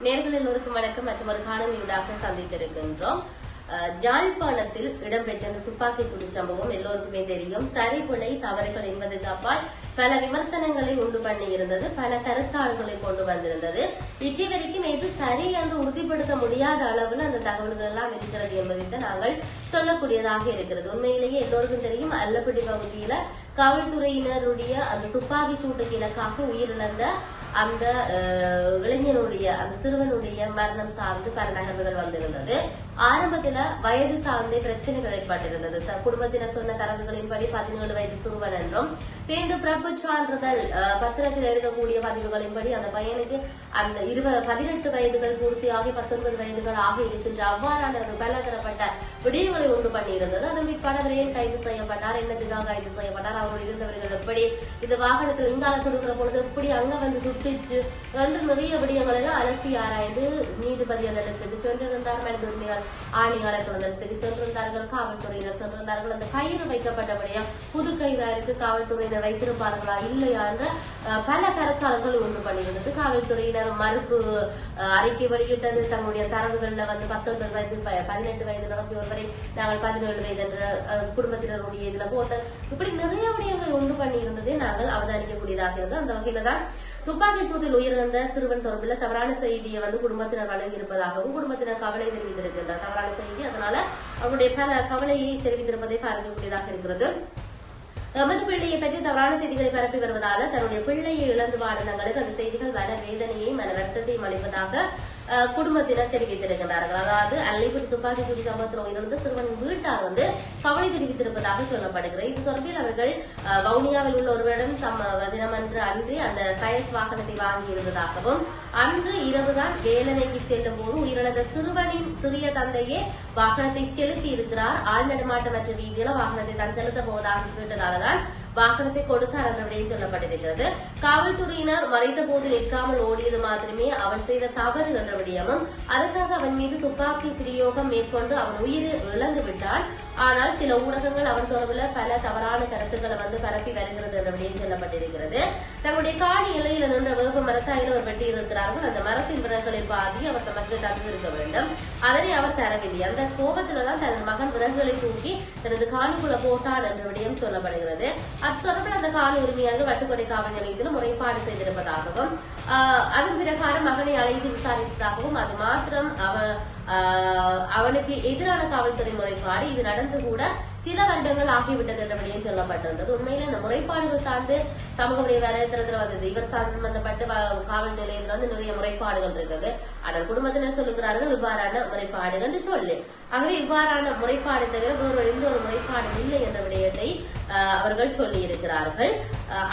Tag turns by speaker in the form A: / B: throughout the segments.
A: நேர்கள் எல்லோருக்கும் வணக்கம். மற்றும் ஒரு காணொலியூடாக சந்தித்திருக்கின்றோம். ஜாழ்ப்பாணத்தில் இடம்பெற்ற துப்பாக்கிச் சூடு சம்பவம் எல்லோருக்குமே தெரியும். சரி பிழை தவறுகள் என்பதற்கு அப்பால் பல விமர்சனங்களை உண்டு பண்ணி இருந்தது, பல கருத்தாளர்களை கொண்டு வந்திருந்தது. இற்றி வரைக்கும் எது சரி என்று உறுதிப்படுத்த முடியாத அளவில் அந்த தகவல்கள் எல்லாம் இருக்கிறது என்பதை நாங்கள் சொல்லக்கூடியதாக இருக்கிறது. உண்மையிலேயே எல்லோருக்கும் தெரியும், அல்லப்படி பகுதியில காவல்துறையினருடைய அந்த துப்பாக்கி சூட்டுக்கு இலக்காக உயிரிழந்த அந்த இளைஞனுடைய அந்த சிறுவனுடைய மரணம் சார்ந்து பல நகர்வுகள் வந்திருந்தது. ஆரம்பத்துல வயது சார்ந்த பிரச்சனைகள் ஏற்பட்டிருந்தது. குடும்பத்தினர் சொன்ன தரவுகளின்படி 17 வயது சிறுவன் என்றும் பேருந்து பிறப்பு சான்றிதழ் பத்திரத்தில் இருக்கக்கூடிய பதிவுகளின்படி அந்த பையனுக்கு அந்த 18 வயதுகள் பூர்த்தியாகி 19 வயதுகள் ஆக இருக்கின்ற அவ்வாறான பல தரப்பட்ட விடயங்களை உண்டு பண்ணி இருந்தது. அதன் பிற்பாடு ஏன் கைது செய்யப்பட்டார், என்னதுக்காக கைது செய்யப்பட்டார், அவர்கள் இருந்தவர்கள் எப்படி இந்த வாகனத்தில் இங்கால சுடுக்கிற பொழுது எப்படி அங்க வந்து சுட்டுச்சு என்று நிறைய விடயங்கள் எல்லாம் அலசி ஆராய்ந்து நீதிபதி அந்த இடத்துக்கு சென்றிருந்தார். மனித உரிமைகள் ஆணையாளர்கள் அந்த இடத்துக்கு சென்றிருந்தார்கள், காவல்துறையினர் சென்றிருந்தார்கள். அந்த கயிறு வைக்கப்பட்டபடியா புது கயிறாருக்கு காவல்துறையினர் வைத்திருப்பார்களா இல்லையா என்ற பல கருத்தாளர்கள் உண்டு பண்ணியிருந்தது. காவல்துறையினர் மறுப்பு அறிக்கை வெளியிட்டது. தங்களுடைய தரவுகள்ல வந்து 19 வயது 18 வயது நிரம்பி ஒருவரை நாங்கள் 17 வயது என்ற குடும்பத்தினருடைய இதுல போட்டு இப்படி நிறைய விடயங்களை உண்டு பண்ணி இருந்ததை நாங்கள் அவதானிக்கக்கூடியதாக இருந்தது. அந்த வகையில தான் துப்பாக்கிச் சூட்டில் உயிரிழந்த சிறுவன் தொடர்பில் தவறான செய்தியை வந்து குடும்பத்தினர் வழங்கி இருப்பதாகவும் குடும்பத்தினர் கவலை தெரிவித்திருக்கின்றார். தவறான செய்தி, அதனால அவருடைய பல கவலையை தெரிவித்திருப்பதை பார்க்கக்கூடியதாக இருக்கிறது. எமது பிள்ளையை பற்றி தவறான செய்திகளை பரப்பி வருவதால தன்னுடைய பிள்ளையை இழந்து வாடினங்களுக்கு அந்த செய்திகள் மன வேதனையை மன வருத்தத்தையும் அளிப்பதாக குடும்பத்தினர் தெரிவித்திருக்கிறார்கள். அதாவது அல்லைப்பட்டி துப்பாக்கி சூடு சம்பவத்தில் உயிரிழந்த சிறுவனின் வீட்டார் வந்து கவலை தெரிவித்திருப்பதாக சொல்லப்படுகிறது. இது தொடர்பில் அவர்கள் வவுனியாவில் உள்ள ஒருவரிடம் தினமன்று அன்று அந்த கயஸ் வாகனத்தை வாங்கி இருந்ததாகவும் அன்று இரவுதான் வேலனைக்கு செல்லும் போது உயிரிழந்த சிறுவனின் சிறிய தந்தையே வாகனத்தை செலுத்தி இருக்கிறார். ஆள் நடமாட்டமற்ற வீதியில வாகனத்தை தான் செலுத்த போவதாக கேட்டதால்தான் வாகனத்தை கொடுத்தார் என்ற விடயம் சொல்லப்பட்டிருக்கிறது. காவல்துறையினர் மறைத்த போது நிற்காமல் ஓடியது மாத்திரமே அவன் செய்த தவறு என்ற விடயமும் அதற்காக அவன் மீது துப்பாக்கி பிரயோகம் மேற்கொண்டு அவன் உயிரை இழந்து விட்டான். ஆனால் சில ஊடகங்கள் அவன் தொடர்பில் பல தவறான கருத்துக்களை வந்து பரப்பி வருகிறது என்ற விடயம் சொல்லப்பட்டிருக்கிறது. தங்களுடைய காணி இலையில நின்ற வேப்ப மரத்தாயில் அவர் வெட்டி இருக்கிறார்கள். அந்த மரத்தின் விறகுகளை பாதி அவர் தமக்கு தந்திருக்க வேண்டும். அதனை அவர் தரவில்லை. அந்த கோபத்துலதான் தனது மகன் விறகுகளை தூக்கி தனது காணிக்குள்ள போட்டான் என்ற விடயம் சொல்லப்படுகிறது. அது தொடர்பில் அந்த காணி உரிமையாளர்கள் வட்டுக்கொடை காவல் நிலையத்தில் முறைப்பாடு செய்திருப்பதாகவும் அதன் பிரகாரம் மகனை அழைத்து விசாரித்ததாகவும் அது மாத்திரம் அவனுக்கு எதிரான காவல்துறை முறைப்பாடு இது நடந்து கூட சில வருடங்கள் ஆகிவிட்டது என்ற விடயம் சொல்லப்பட்டிருந்தது. உண்மையில இந்த முறைப்பாடுகள் சார்ந்து சமூகடைய வலைத்தளத்துல வந்தது. இவர் சம்பந்தப்பட்டு காவல் நிலையத்தில் வந்து நிறைய முறைப்பாடுகள் இருக்குது. ஆனால் குடும்பத்தினர் சொல்லுகிறார்கள் இவ்வாறான முறைப்பாடுகள் என்று சொல்லு. ஆகவே இவ்வாறான முறைப்பாடு தவிர வேறு எந்த ஒரு முறைப்பாடு இல்லை என்ற விடயத்தை அவர்கள் சொல்லி இருக்கிறார்கள்.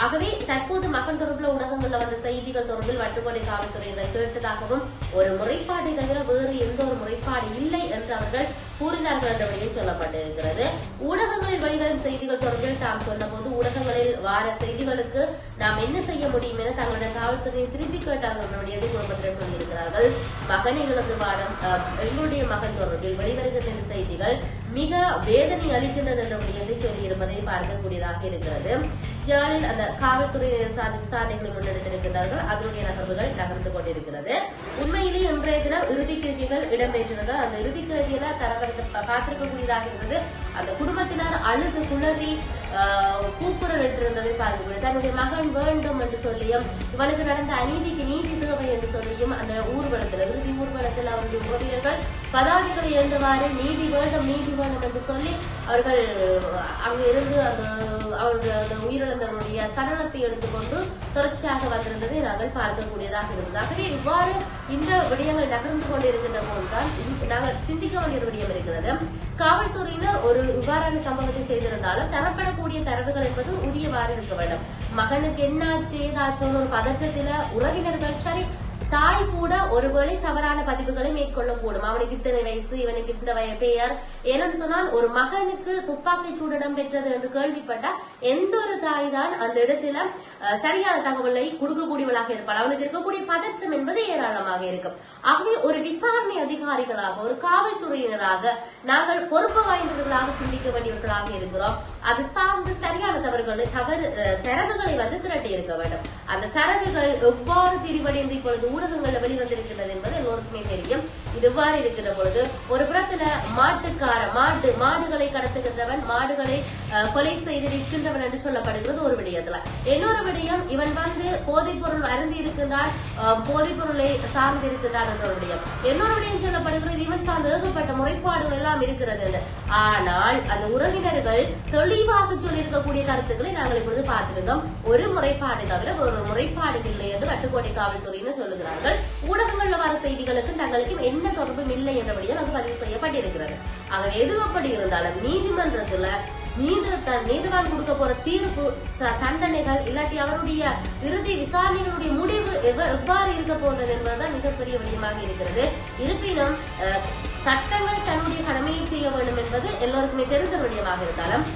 A: ஆகவே தற்போது மகன் தொடர்பில் ஊடகங்கள்ல வந்த செய்திகள் தொடர்பில் வட்டுக்கொடை காவல்துறையினர் கேட்டதாகவும் ஒரு முறைப்பாட்டை தவிர வேறு எந்த ஒரு முறைப்பாடு இல்லை என்று அவர்கள் கூறினார்கள் என்ற விடயம் சொல்லப்பட்டிருக்கிறது. ஊடகங்களில் வெளிவரும் செய்திகள் தொடர்பில் தாம் சொன்னபோது ஊடகங்களில் வார செய்திகளுக்கு நாம் என்ன செய்ய முடியும் என தங்களுடைய காவல்துறையை திருப்பி கேட்டார்கள் என்ற விடயத்தை குடும்பத்தினர் சொல்லியிருக்கிறார்கள். மகனை இழந்து வாடும் எங்களுடைய மகன் தொடர்பில் வெளிவருகின்ற செய்திகள் மிக வேதனை அளிக்கின்றது என்ற விடயத்தை சொல்லியிருப்பதை பார்க்கக்கூடியதாக இருக்கிறது. யாழில் அந்த காவல்துறையினர் சார்ந்த விசாரணைகளை முன்னெடுத்திருக்கிறார்கள். அதனுடைய நகர்வுகள் நகர்ந்து கொண்டிருக்கிறது. உண்மையிலேயே இன்றைய தினம் இறுதி கிருதிகள் இடம்பெற்றது. அந்த இறுதி கிருதியில பார்த்திருக்கக்கூடியதாக இருந்தது. அந்த குடும்பத்தினர் அழுது குளறி கூக்குரல் இட்டிருந்ததை பார்க்கக்கூடிய தன்னுடைய மகன் வேண்டும் என்று சொல்லியும் இவனுக்கு நடந்த அநீதிக்கு நீதி தேவை என்று சொல்லியும் அந்த ஊர்வலத்தில் இறுதி ஊர்வலத்தில் அவருடைய உறவினர்கள் பதாதிகளை எழுந்தவாறு நீதி வேண்டும் நீதி வேண்டும் என்று சொல்லி அவர்கள் அங்கு இருந்து அவருடைய உயிரிழந்தவருடைய சடலத்தை எடுத்துக்கொண்டு தொடர்ச்சியாக வந்திருந்ததை நாங்கள் பார்க்கக்கூடியதாக இருந்தது. ஆகவே இவ்வாறு இந்த விடயங்கள் நகர்ந்து கொண்டிருக்கின்ற போதுதான் நாங்கள் சிந்திக்க வேண்டிய விடயம் இருக்கிறது. காவல்துறையினர் ஒரு இவ்வாறான சம்பவத்தை செய்திருந்தாலும் தரப்படக்கூடிய தரவுகள் என்பது உரியவாறு இருக்க வேண்டும். மகனுக்கு என்னாச்சு ஏதாச்சும் ஒரு பதற்றத்தில உறவினர்கள் சரி தாய் கூட ஒருவேளை தவறான பதிவுகளை மேற்கொள்ளக்கூடும். அவனுக்கு இத்தனை வயசு இவனுக்கு இந்த பெயர் ஏன்னு சொன்னால் ஒரு மகனுக்கு துப்பாக்கி சூடு இடம்பெற்றது என்று கேள்விப்பட்ட எந்த ஒரு தாய் தான் அந்த இடத்துல சரியான தகவலை கொடுக்கக்கூடியவளாக இருப்பாள். அவனுக்கு இருக்கக்கூடிய பதற்றம் என்பது ஏராளமாக இருக்கும். ஆகவே ஒரு விசாரணை அதிகாரிகளாக ஒரு காவல்துறையினராக நாங்கள் பொறுப்பு வாய்ந்தவர்களாக சிந்திக்க வேண்டியவர்களாக இருக்கிறோம். அது சார்ந்து சரியான தரவுகளை வந்து திரட்டி இருக்க வேண்டும். அந்த தரவுகள் எவ்வாறு திரிவடைந்து இப்பொழுது ஊடகங்கள்ல வெளிவந்திருக்கிறது என்பது எல்லோருக்குமே தெரியும். இது எவ்வாறு இருக்கிற பொழுது ஒரு புறத்துல மாடுகளை கடத்துகின்றவன், மாடுகளை கொலை செய்து விற்கின்றவன் என்று சொல்லப்படுகிறது ஒரு விடயத்துல. இன்னொரு விடயம், இவன் வந்து போதைப் பொருள் அருந்தி இருக்கின்றான், போதைப் பொருளை சார்ந்து இருக்கின்றான் என்ற ஒரு விடயம். இன்னொரு விடயம் சொல்லப்படுகிறது இவன் சார்ந்து ஏகப்பட்ட முறைப்பாடுகள் எல்லாம் இருக்கிறது என்று. ஆனால் அந்த உறவினர்கள் தெளிவாக சொல்லியிருக்கக்கூடிய கருத்துக்களை நாங்கள் இப்பொழுது பார்த்திருந்தோம். ஒரு முறைப்பாடு தவிர ஒரு முறைப்பாடு இல்லை என்று வட்டுக்கோட்டை காவல்துறையினர் சொல்லுகிறார்கள். ஊடகங்கள்ல வர செய்திகளுக்கு தங்களுக்கு என்ன தொடர்பும் இல்லை என்றபடியும் அது பதிவு செய்யப்பட்டிருக்கிறது. ஆகவே எது அப்படி இருந்தாலும் நீதிமன்றத்துல நீதிவான் கொடுக்க போற தீர்ப்பு, தண்டனைகள், இல்லாட்டி அவருடைய இறுதி விசாரணைகளுடைய முடிவு எவ்வாறு இருக்க போன்றது என்பதுதான் மிகப்பெரிய விடயமாக இருக்கிறது. இருப்பினும் சட்டங்கள் தன்னுடைய கடமையை செய்ய வேண்டும் என்பது எல்லோருக்குமே தெரிந்த விடயமாக இருந்தாலும்,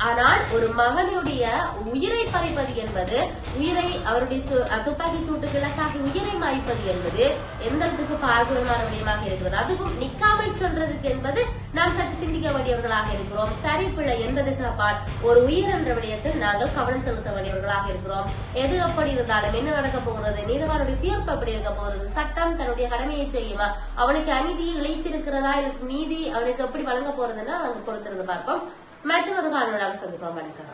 A: ஆனால் ஒரு மகனுடைய உயிரை பறிப்பது என்பது, உயிரை அவருடைய துப்பாக்கி சூட்டுகளுக்காக உயிரை மாய்ப்பது என்பது எந்த அளவுக்கு பார்வையான விடயமாக இருக்கிறது. அதுவும் நிக்காமல் சொல்றதுக்கு என்பது நாம் சற்று சிந்திக்க வேண்டியவர்களாக இருக்கிறோம். சரி பிழை என்பதுக்கு அப்பால் ஒரு உயிர் என்ற விடயத்தில் நாங்கள் கவனம் செலுத்த வேண்டியவர்களாக இருக்கிறோம். எது அப்படி இருந்தாலும் என்ன நடக்க போகிறது, நீதிவானுடைய தீர்ப்பு எப்படி இருக்க போகிறது, சட்டம் தன்னுடைய கடமையை செய்யுமா, அவனுக்கு அநீதி இழைத்திருக்கிறதா, நீதி அவனுக்கு எப்படி வழங்க போறதுன்னா நாங்கள் பொறுத்திருந்து பார்ப்போம். மற்றொரு காணொளியாக சந்திப்போம். வணக்கம்.